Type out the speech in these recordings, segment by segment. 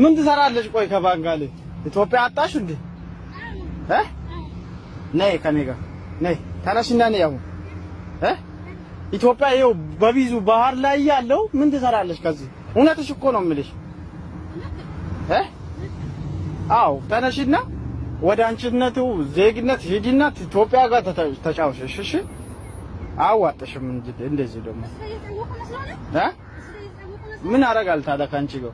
ምን ትሰራለሽ? ቆይ ከባንጋሊ ኢትዮጵያ አጣሽ እንዴ? ነይ ከኔ ጋር ነይ ተነሽና ነይ አሁን ኢትዮጵያ ይኸው በቢዙ ባህር ላይ ያለው ምን ትሰራለሽ ከዚህ? እውነትሽ እኮ ነው የምልሽ። አዎ ተነሽና ወደ አንቺነቱ ዜግነት ሂጂና ኢትዮጵያ ጋር ተጫውተሽ እሺ። አዋጥሽም እንጂ እንደዚህ ደግሞ ምን አደርጋለሁ ታዲያ ካንቺ ጋር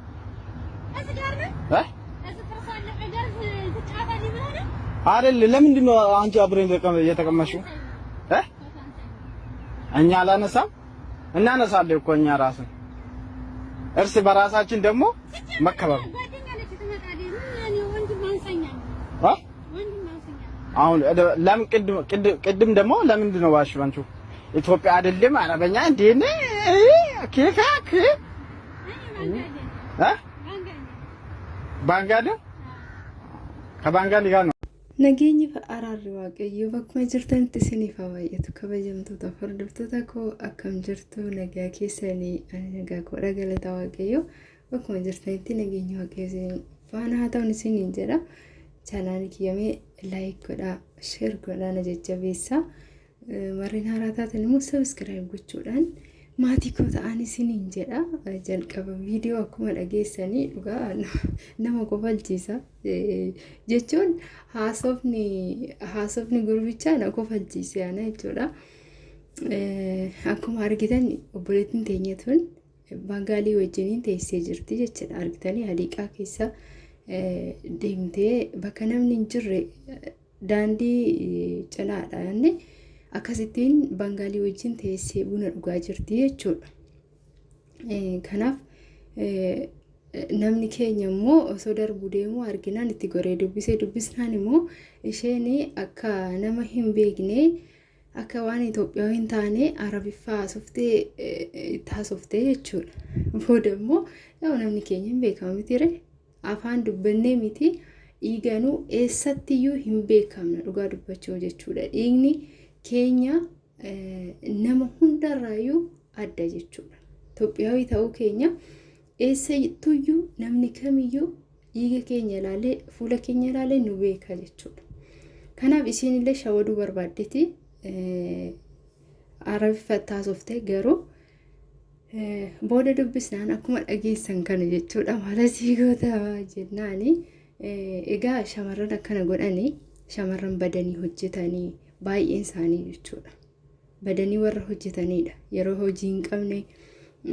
አይደል? ለምንድን ነው አንቺ አብረን የተቀመሽው? እኛ አላነሳም እናነሳለን እኮ እኛ ራስን እርስ በራሳችን ደግሞ መከባበር አሁን ለምን ቅድም ደግሞ ለምንድን ነው ዋሽባንቹ ኢትዮጵያ አይደለም አረበኛ እንዴ ነህ ከካክ ባንጋሊ ከባንጋሊ ጋር ነው Nageenyi araarri waaqayyoo bakkuma jirtanitti isiniif haa baay'atu kabajamtoota hordoftoota koo akkam jirtu nagaa keessanii ani nagaa koo dhagalataa waaqayyoo bakkuma jirtanitti nageenyi waaqayyoo faana haa ta'u isiniin jedha chaanaal kiyyamee laayik godhaa sheer godhaa na jajjabeessaa warreen haaraa taatan immoo sabiskiraayib gochuudhaan maatii koo ta'an isiniin jedha jalqaba viidiyoo akkuma dhageessanii dhugaa nama kofalchiisa jechuun haasofni gurbichaa na kofalchiise ana jechuudha akkuma argitan obboleettiin teenya tun baangaalii wajjiniin teessee jirti jechuudha argitanii hadiiqaa keessa deemtee bakka namni hin jirre daandii cinaadhaan akkasittiin baangaalii wajjin teessee buna dhugaa jirti jechuudha. Kanaaf namni keenya immoo osoo darbuu deemu arginaan itti goree dubbisnaan immoo isheen akka nama hin beekne akka waan Itoophiyaa hin taane Arabiffaa haasoftee jechuudha. Booda immoo namni keenya hin beekamu miti afaan dubbannee miti dhiiganuu eessattiyyuu hin beekamna dhugaa dubbachuu jechuudha. Dhiigni keenya nama hundarraayyuu adda jechuudha. Itoophiyaawii ta'uu keenya eessattuyyuu namni kamiyyuu dhiiga keenya ilaalee fuula keenya ilaalee nu beeka jechuudha. Kanaaf isiin illee shawaduu barbaaddeeti Arabiffatti haasoftee garuu booda dubbisnaan akkuma dhageessan kana jechuudha. Maala siigoota jennaani egaa shamarran akkana godhanii shamarran badanii hojjetanii baay'een isaanii jechuudha. Badanii warra hojjetanidha. Yeroo hojii hin qabne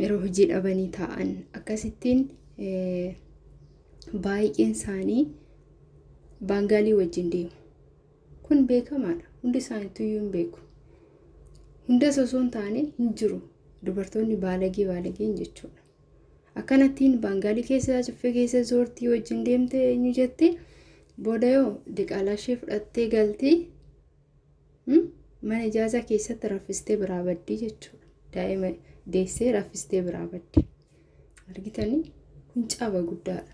yeroo hojii dhabanii taa'an akkasittiin baay'een isaanii baangaalii wajjin deemu. Kun beekamaadha. Hundi isaaniitu iyyuu hin beeku. Hunda osoo hin taane hin jiru. Dubartoonni baalageen jechuudha. Akkanattiin baangaalii keessa cuffee keessa zoortii wajjin deemte eenyu jette booda yoo diqaalaa ishee fudhattee galtee mana ijaazaa keessatti raffistee biraa baddii jechuudha. Daa'ima deessee raffistee biraa baddii. Argitanii kun caaba guddaadha.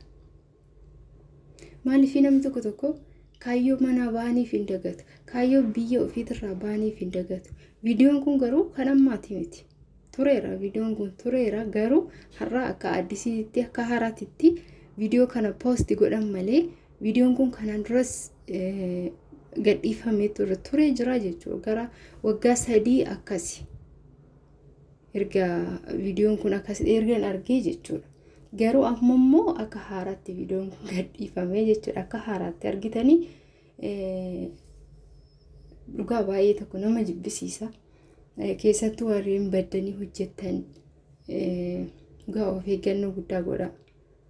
Maaliif namni tokko kaayyoo mana baaniif hin dagatu. Kaayyoo biyya ofiitirraa baaniif hin dagatu. Viidiyoon kun garuu kan ammaati miti. Tureera viidiyoon kun tureera garuu har'a akka addisiitti akka haaraatitti viidiyoo kana poosti godhan malee viidiyoon kun kanaan duras gadhiifamee ture jira jechuudha. Gara waggaa 3 akkasi erga viidiyoon kun akkasi ergan argee jechuudha. Garuu amma immoo akka haaraatti viidiyoon kun gadhiifamee jechuudha. Akka haaraatti argitanii dhugaa baay'ee tokko nama jibbisiisa. Keessattuu warreen baddanii hojjetan dhugaa of eeggannoo guddaa godha.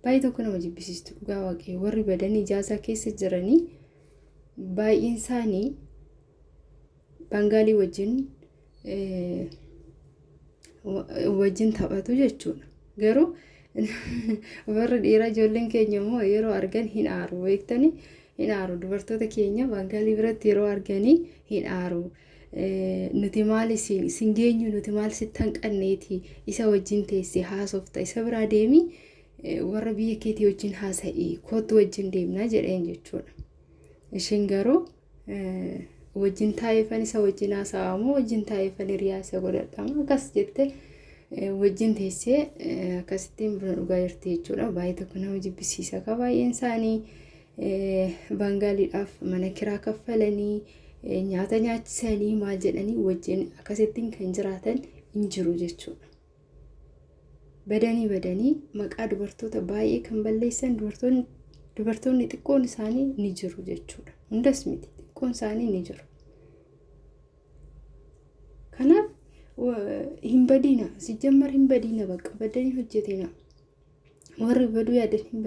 Baay'ee tokko nama jibbisiistu dhugaa waaqayyo warri badanii ijaazaa keessa jiranii baay'een isaanii baangaalii wajjin taphatu jechuudha. Garuu warri dhiiraa ijoolleen keenya immoo yeroo argan hin aaru beektanii hin aaru. Dubartoota keenya baangaalii biratti yeroo arganii hin aaru. Nuti maal isin geenyu nuti maal sittan qanneeti isa wajjin teessee haasofta isa biraa deemi warra biyya keetii wajjin haasa'ii kootu wajjin deemna jedheen jechuudha. Ishiin garuu wajjin taa'eefan isa wajjin haasa'amoo wajjin taa'eefan hiriyaa isa godhadhama akkas jette wajjin teessee akkasittiin buna dhugaa jirti jechuudha. Baay'ee tokko nama jibbisiisa qaba baay'een isaanii. Bangaaliidhaaf mana kiraa kaffalanii nyaata nyaachisanii maal jedhanii wajjin akkasittiin kan jiraatan hin jiru jechuudha. Badanii maqaa dubartoota baay'ee kan balleessan dubartoonni xiqqoon isaanii ni jiru jechuudha. Hundas miti xiqqoon isaanii ni jiru. Kanaaf hin badina, sijammar hin badina bakka badanii hojjetina. Warri baduu yaadan hin badina.